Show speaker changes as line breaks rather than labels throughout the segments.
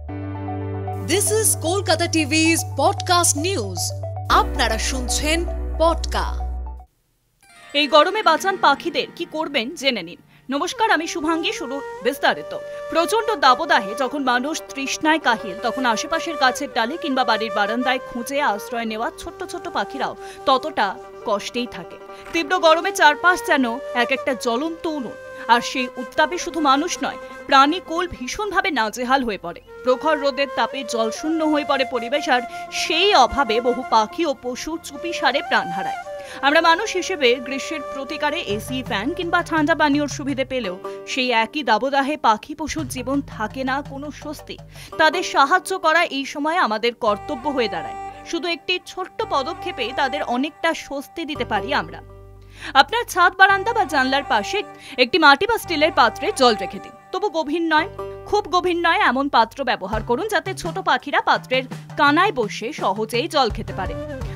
This is Kolkata TV's podcast news. আপনারা শুনছেন পডকা।
এই গরমে বাঁচান পাখিদের কি করবেন জেনে নিন। নমস্কার, আমি শুভাঙ্গী। শুরু বিস্তারিত। প্রচন্ড দাবদাহে যখন মানুষ তৃষ্ণায় কাহিল, তখন আশেপাশের গাছের ডালে কিংবা বাড়ির বারান্দায় খুঁজে আশ্রয় নেওয়া ছোট্ট ছোট্ট পাখিরাও ততটা কষ্টেই থাকে। তীব্র গরমে চারপাশ যেন এক একটা জ্বলন্ত উনুন, আর সেই উত্তাপে শুধু মানুষ নয়, প্রাণীকুল ভীষণভাবে নাজেহাল হয়ে পড়ে। প্রখর রোদের তাপে জলশূন্য হয়ে পড়ে পরিবেশ, আর সেই অভাবে বহু পাখি ও পশু চুপিসারে প্রাণ হারায়। আমরা মানুষ হিসেবে গ্রীষ্মের প্রতিকারে এসি, ফ্যান কিংবা ঠান্ডা পানীয়র সুবিধে পেলেও সেই একই দাবদাহে পাখি পশুর জীবন থাকে না কোনো স্বস্তি। তাদের সাহায্য করা এই সময় আমাদের কর্তব্য হয়ে দাঁড়ায়। শুধু একটি ছোট্ট পদক্ষেপে তাদের অনেকটা স্বস্তি দিতে পারি আমরা। আপনার ছাদ, বারান্দা বা জানলার পাশে একটি মাটি বা স্টিলের পাত্রে জল রেখে দিন। তবু গভীর নয়, খুব গভীর নয় এমন পাত্র ব্যবহার করুন যাতে ছোট পাখিরা পাত্রের কানায় বসে সহজেই জল খেতে পারে।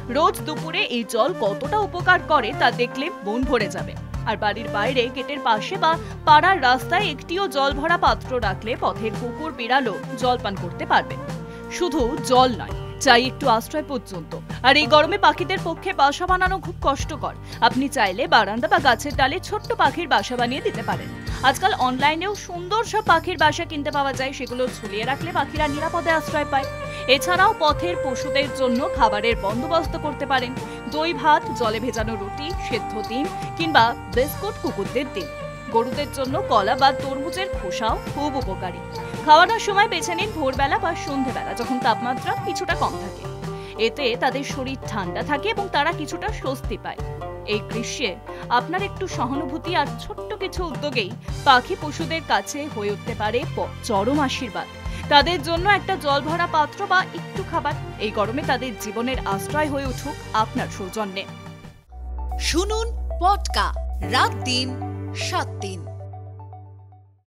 রোজ দুপুরে এই জল কতটা উপকার করে তা দেখলে মন ভরে যাবে। আর বাড়ির বাইরে গেটের পাশে বা পাড়ার রাস্তায় একটিও জল ভরা পাত্র রাখলে পথের কুকুর, বিড়ালও জল পান করতে পারবে। শুধু জল নয়, চাই একটু আশ্রয় পর্যন্ত। আর এই গরমে পাখিদের পক্ষে বাসা বানানো খুব কষ্টকর। আপনি চাইলে বারান্দা বা গাছের ডালে ছোট্ট পাখির বাসা বানিয়ে দিতে পারেন। আজকাল অনলাইনেও সুন্দর সব পাখির বাসা কিনতে পাওয়া যায়, সেগুলো ঝুলিয়ে রাখলে পাখিরা নিরাপদে আশ্রয় পায়। এছাড়াও পথের পশুদের জন্য খাবারের বন্দোবস্ত করতে পারেন। দই ভাত, জলে ভেজানো রুটি, সেদ্ধ ডিম কিংবা বিস্কুট কুকুরদের দিন। গরুদের জন্য কলা বা তরমুজের খোসাও খুব উপকারী। খাওয়ানোর সময় বেছে নিন ভোরবেলা বা সন্ধ্যেবেলা, যখন তাপমাত্রা কিছুটা কম থাকে। এতে তাদের শরীর ঠান্ডা থাকে এবং তারা কিছুটা স্বস্তি পায়। এই গ্রীষ্মে আপনার একটু সহানুভূতি আর ছোট্ট কিছু উদ্যোগেই পাখি পশুদের কাছে হয়ে উঠতে পারে চরম আশীর্বাদ। তাদের জন্য একটা জল ভরা পাত্র বা একটু খাবার এই গরমে তাদের জীবনের আশ্রয় হয়ে উঠুক আপনার সৌজন্যে।
শুনুন পডকা, রাত দিন 7 দিন।